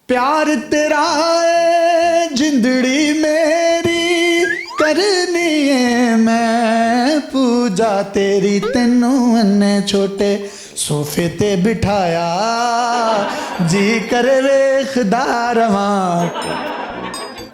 प्यार तेरा है जिंदड़ी मेरी करनी है मैं पूजा तेरी तेनू अन्ने छोटे सोफे ते बिठाया जी करे वेखदा रवां।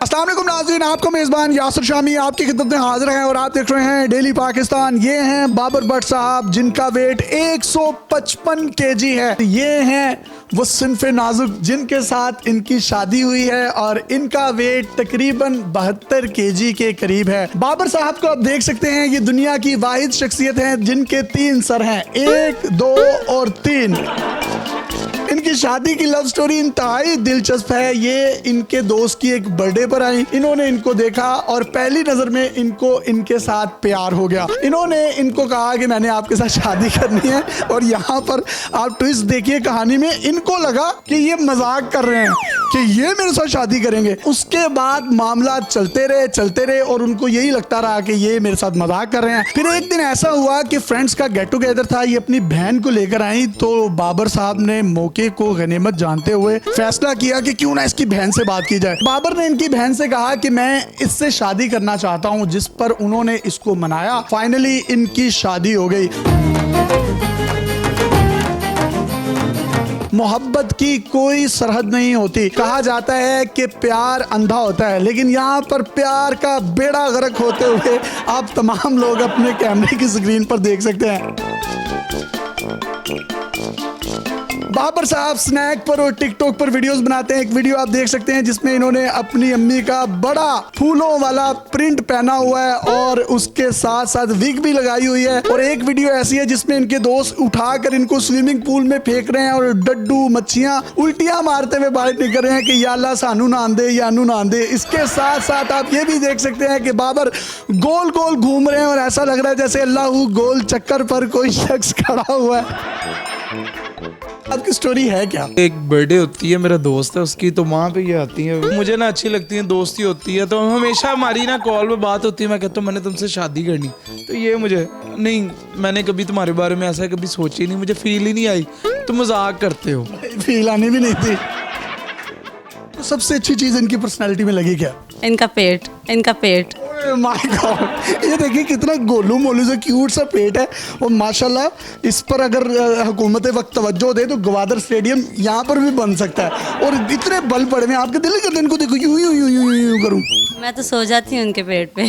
अस्सलाम वालेकुम नाज़रीन, आपको मेज़बान यासिर शामी आपकी खिदमत में हाजिर हैं और आप देख रहे हैं डेली पाकिस्तान। ये हैं बाबर भट्ट साहब जिनका वेट 155 kg है। ये हैं वो सिन्फ़े नाजुक जिनके साथ इनकी शादी हुई है और इनका वेट तकरीबन 72 kg के करीब है। बाबर साहब को आप देख सकते हैं, ये दुनिया की वाहिद शख्सियत हैं जिनके 3 सर हैं, 1, 2 और 3। इनकी शादी की लव स्टोरी इंतहाई दिलचस्प है। ये इनके दोस्त की एक बर्थडे पर आई, इन्होंने इनको देखा और पहली नजर में इनको इनके साथ प्यार हो गया। इन्होंने इनको कहा कि मैंने आपके साथ शादी करनी है और यहाँ पर आप ट्विस्ट देखिए कहानी में, इनको लगा कि ये मजाक कर रहे हैं कि ये मेरे साथ शादी करेंगे। उसके बाद मामला चलते रहे और उनको यही लगता रहा कि ये मेरे साथ मजाक कर रहे हैं। फिर एक दिन ऐसा हुआ कि फ्रेंड्स का गेट टुगेदर था, ये अपनी बहन को लेकर आई, तो बाबर साहब ने मौके को गनीमत जानते हुए फैसला किया कि क्यों ना इसकी बहन से बात की जाए। बाबर ने इनकी बहन से कहा कि मैं इससे शादी करना चाहता हूं, जिस पर उन्होंने इसको मनाया। फाइनली इनकी शादी हो गई। मोहब्बत की कोई सरहद नहीं होती। कहा जाता है कि प्यार अंधा होता है, लेकिन यहाँ पर प्यार का बेड़ा गर्क होते हुए आप तमाम लोग अपने कैमरे की स्क्रीन पर देख सकते हैं। बाबर साहब स्नैक पर और टिकटॉक पर वीडियोस बनाते हैं। एक वीडियो आप देख सकते हैं जिसमें इन्होंने अपनी अम्मी का बड़ा फूलों वाला प्रिंट पहना हुआ है और उसके साथ साथ विग भी लगाई हुई है। और एक वीडियो ऐसी है जिसमें इनके दोस्त उठाकर इनको स्विमिंग पूल में फेंक रहे हैं और डड्डू मच्छियां उल्टियां मारते हुए बाहर निकल रहे हैं कि या अल्लाह सानू ना आंदे या नू ना आंदे। इसके साथ साथ आप ये भी देख सकते हैं कि बाबर गोल गोल घूम रहे हैं और ऐसा लग रहा है जैसे अल्लाह गोल चक्कर पर कोई शख्स खड़ा हुआ है। आपकी स्टोरी है क्या? एक बर्थडे होती है, मेरा दोस्त है उसकी, तो वहाँ पे ये आती है, मुझे ना अच्छी लगती है, दोस्ती होती है, तो हमेशा हमारी ना कॉल पे बात होती है। मैं कहता हूँ मैंने तुमसे शादी करनी, तो ये मुझे नहीं, मैंने कभी तुम्हारे बारे में ऐसा कभी सोची नहीं, मुझे फील ही नहीं आई, तुम मजाक करते हो। फील आनी भी नहीं थी। तो सबसे अच्छी चीज इनकी पर्सनालिटी में लगी क्या? इनका पेट। माय गॉड, ये देखिए कितना गोलू मोलू से क्यूट सा पेट है और माशाल्लाह इस पर अगर हुकूमत वक्त तवज्जो दे तो गवादर स्टेडियम यहाँ पर भी बन सकता है। और इतने बल पड़े हैं, आपके दिल करते इनको देखो यूं यूं यूं यूं यूं करूं। मैं तो सो जाती हूँ उनके पेट पे।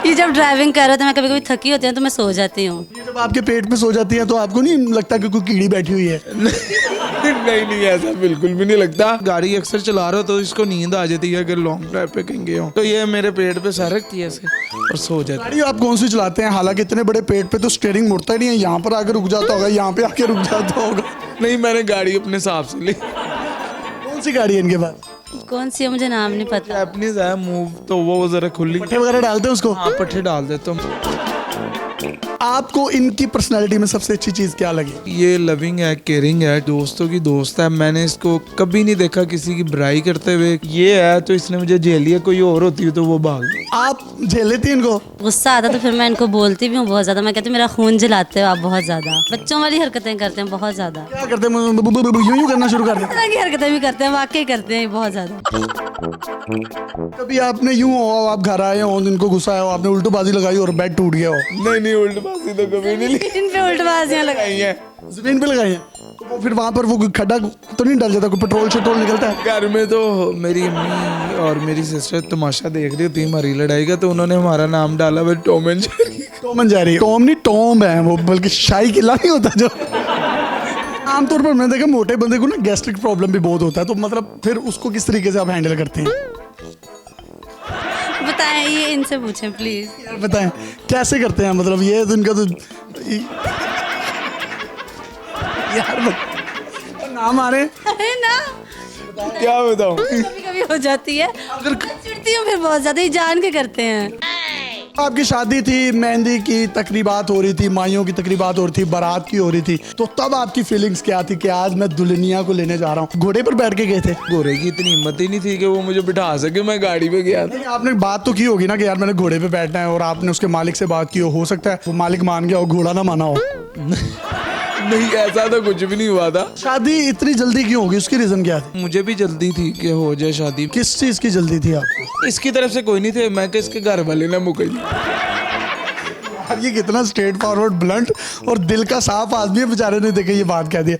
ये जब ड्राइविंग कर रहे थे, मैं कभी कभी थकी होती हूँ तो मैं सो जाती हूँ। जब आपके पेट पे सो जाती है तो आपको नहीं लगता कि कोई कीड़ी बैठी हुई है? नहीं ऐसा बिल्कुल भी नहीं लगता। गाड़ी अक्सर चला रहे हो तो इसको नींद आ जाती है, अगर लॉन्ग ड्राइव पे कहीं गए हो तो ये मेरे पेट पे सर रखती है ऐसे और सो जाती है। गाड़ी आप कौन सी चलाते हैं? हालांकि इतने बड़े पेट पे तो स्टीयरिंग मुड़ता ही नहीं है, यहाँ पर आके रुक जाता होगा, यहाँ पे आके रुक जाता होगा। नहीं, मैंने गाड़ी अपने हिसाब से ली। कौन सी गाड़ी है इनके पास? कौन सी है मुझे नाम नहीं पता। जापानीज है मूव, तो वो जरा खुली पट्टे वगैरह डालते हैं उसको? हाँ, पट्टे डाल देता हूँ। आपको इनकी पर्सनालिटी में सबसे अच्छी चीज क्या लगी? ये लविंग है, केयरिंग है, दोस्तों की दोस्त है। मैंने इसको कभी नहीं देखा किसी की बुराई करते हुए। ये है तो इसने मुझे झेल लिया, कोई और होती तो वो भाग। आप झेल लेती हैं इनको? गुस्सा आता तो फिर मैं इनको बोलती भी हूँ बहुत ज्यादा। मैं कहती हूँ मेरा खून जलाते हो आप बहुत ज्यादा। बच्चों वाली हरकतें करते हैं बहुत ज्यादा। क्या करते हैं? यूं करना शुरू कर देते तरह की हरकतें भी करते हैं, वाकई करते हैं बहुत ज्यादा। कभी आपने यूं हो, आप घर आए हो, इनको गुस्सा आया हो, आपने उल्टोबाजी लगाई और बेड टूट गया हो? नहीं, उल्टबाजी तो कभी नहीं ली। इन पे उल्टबाजियां लगाई है, जमीन पे लगाई है तो फिर वहां पर वो खड्डा तो नहीं डल जाता? कोई पेट्रोल शेट्रोल निकलता है? घर में तो मेरी अम्मी और मेरी सिस्टर तमाशा देख रही थी हमारी लड़ाई का, तो उन्होंने हमारा नाम डाला वो Tom and Jerry. Tom and Jerry? Tom नहीं टॉम है वो, बल्कि शाही किला नहीं होता जो। आमतौर पर मैंने देखा मोटे बंदे को ना गैस्ट्रिक प्रॉब्लम भी बहुत होता है, तो मतलब फिर उसको किस तरीके से आप हैंडल करते हैं? बताएं, ये इनसे पूछें प्लीज। यार बताएं कैसे करते हैं, मतलब ये तो इनका तो यार नाम आ रहे अरे ना, क्या बताऊं, कभी कभी हो जाती है, अगर चिढ़ती हूँ फिर बहुत ज्यादा। ही जान के करते हैं। आपकी शादी थी, मेहंदी की तकरीबात हो रही थी, माइयों की तकरीबात हो रही थी, बारात की हो रही थी, तो तब आपकी फीलिंग्स क्या थी कि आज मैं दुल्हनिया को लेने जा रहा हूँ? घोड़े पर बैठ के गए थे? घोड़े की इतनी हिम्मत ही नहीं थी कि वो मुझे बिठा सके, मैं गाड़ी पे गया था। नहीं, आपने बात तो की होगी ना कि यार मैंने घोड़े पे बैठना है, और आपने उसके मालिक से बात की हो सकता है वो मालिक मान गया हो, घोड़ा ना माना हो। नहीं, ऐसा तो कुछ भी नहीं हुआ था। शादी इतनी जल्दी क्यों होगी, उसकी रीजन क्या थी? मुझे भी जल्दी थी कि हो जाए शादी। किस चीज की जल्दी थी आपको? इसकी तरफ से कोई नहीं थे, मैं कि इसके घर वाले ना मुकर। यार ये कितना स्ट्रेट फॉरवर्ड, ब्लंट और दिल का साफ आदमी है, बेचारे ने देखे ये बात कह दी।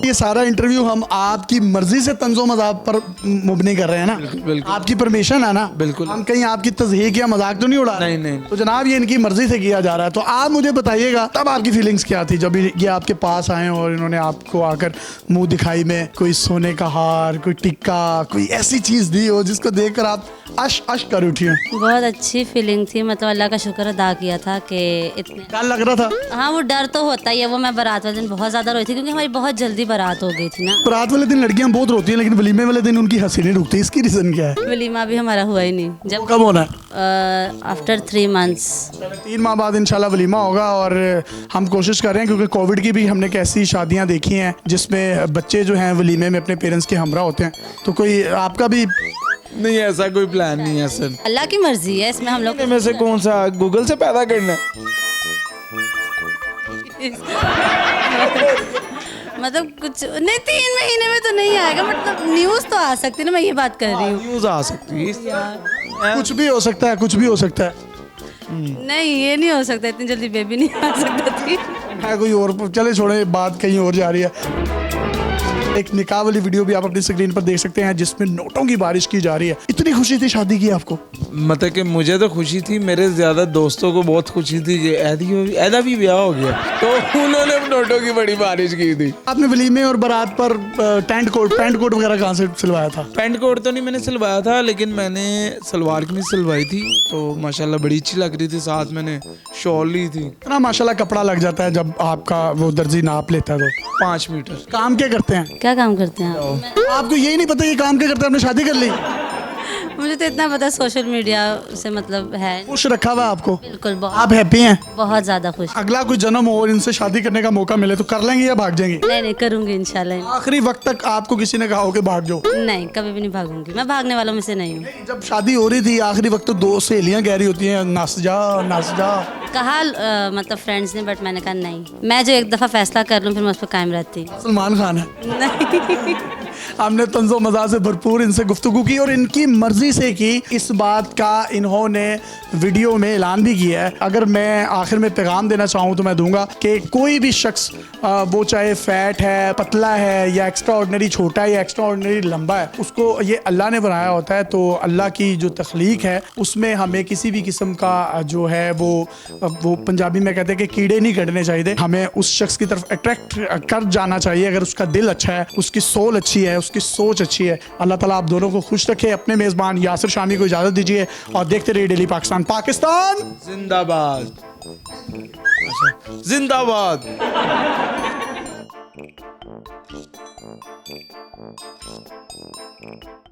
ये सारा इंटरव्यू हम आपकी मर्जी से तंजो मजाक पर मुबनी कर रहे हैं ना? बिल्कुल। आपकी परमिशन है ना? बिल्कुल। हम कहीं आपकी तज़हीक या मजाक तो नहीं उड़ा रहे? नहीं। तो जनाब ये इनकी मर्जी से किया जा रहा है। तो आप मुझे बताइएगा तब आपकी फीलिंग्स क्या थी जब ये आपके पास आए और इन्होंने आपको आकर मुंह दिखाई में कोई सोने का हार, कोई टिक्का, कोई ऐसी चीज दी हो जिसको देखकर आप अश अश कर उठी हैं? बहुत अच्छी फीलिंग थी, मतलब अल्लाह का शुक्र अदा किया था कि इतने। डर लग रहा था? हाँ वो डर तो होता ही है। वो मैं बारात वाले दिन बहुत ज़्यादा रोई थी क्योंकि हमारी बहुत जल्दी बारात हो गई थी ना। रात वाले दिन लड़कियां बहुत रोती हैं लेकिन वलीमे वाले दिन उनकी हंसी नहीं रुकती, इसकी रीजन क्या है? वलीमा भी हमारा हुआ ही नहीं। वो जब कब होना है? After 3 months। 3 माह बाद इंशाल्लाह वलीमा होगा। और हम कोशिश कर रहे हैं क्योंकि कोविड की भी हमने कैसी शादियां देखी हैं जिसमें बच्चे जो हैं वलीमे में अपने पेरेंट्स के हमरा होते हैं। तो कोई आपका भी? नहीं, ऐसा कोई प्लान नहीं है सर। अल्लाह की मर्जी है इसमें, हम लोग में से कौन सा गूगल से पैदा करना है? मतलब कुछ नहीं, 3 महीने में तो नहीं आएगा, मतलब न्यूज़ तो आ सकती है ना, मैं ये बात कर रही हूँ। न्यूज आ सकती है। कुछ भी हो सकता है, कुछ भी हो सकता है। नहीं ये नहीं हो सकता, इतनी जल्दी बेबी नहीं आ सकता थी। है कोई और? चले छोड़े, बात कहीं और जा रही है। एक निकाह वाली वीडियो भी आप अपनी स्क्रीन पर देख सकते हैं जिसमें नोटों की बारिश की जा रही है। इतनी खुशी थी शादी की आपको? मतलब कि मुझे तो खुशी थी, मेरे ज्यादा दोस्तों को बहुत खुशी थी कि ऐदा भी ब्याह हो गया, तो उन्होंने नोटों की बड़ी बारिश की थी। आपने वलीमे और बारात पर पैंट कोट वगैरह कहाँ से सिलवाया था? पैंट कोट तो नहीं मैंने सिलवाया था, लेकिन मैंने सलवार कमीज सिलवाई थी, तो माशाल्लाह बड़ी अच्छी लग रही थी। साथ मैंने शॉल ली थी। इतना माशाल्लाह कपड़ा लग जाता है जब आपका वो दर्जी नाप लेता है। तो 5 मीटर। काम क्या करते हैं? क्या काम करते हैं आप? आपको यही नहीं पता ये काम क्या करते हैं? आपने शादी कर ली? मुझे तो इतना पता, सोशल मीडिया से मतलब है। खुश रखा हुआ है आपको? बिल्कुल, आप हैप्पी हैं? बहुत ज़्यादा खुश। अगला कोई जन्म हो और इनसे शादी करने का मौका मिले तो कर लेंगे या भाग जाएंगे? नहीं करूँगी इंशाल्लाह। आखिरी वक्त तक आपको किसी ने कहा हो कि भाग जाओ? नहीं, कभी भी नहीं भागूंगी, मैं भागने वालों में से नहीं हूँ। जब शादी हो रही थी आखिरी वक्त तो 2 सहेलियां कह रही होती हैं नस जा नस जा। कहा मतलब फ्रेंड्स ने, बट मैंने कहा नहीं, मैं जो एक दफ़ा फैसला कर लूँ फिर मैं उस पर कायम रहती। सलमान खान है। नहीं हमने तंजो मज़ा से भरपूर इनसे गुफ्तगू की और इनकी मर्जी से की। इस बात का इन्होंने वीडियो में ऐलान भी किया है। अगर मैं आखिर में पैगाम देना चाहूँ तो मैं दूंगा कि कोई भी शख्स वो चाहे फैट है, पतला है, या एक्स्ट्रा ऑर्डिनरी छोटा है या एक्स्ट्रा ऑर्डिनरी लंबा है, उसको ये अल्लाह ने बनाया होता है। तो अल्लाह की जो तख्लीक है उसमें हमें किसी भी किस्म का जो है वो पंजाबी में कहते हैं कि कीड़े नहीं कटने चाहिए। हमें उस शख्स की तरफ अट्रैक्ट कर जाना चाहिए अगर उसका दिल अच्छा है, उसकी सोल अच्छी है, उसकी सोच अच्छी है। अल्लाह ताला आप दोनों को खुश रखे। अपने मेज़बान यासिर शामी को इजाज़त दीजिए और देखते रहिए डेली पाकिस्तान। पाकिस्तान जिंदाबाद। जिंदाबाद।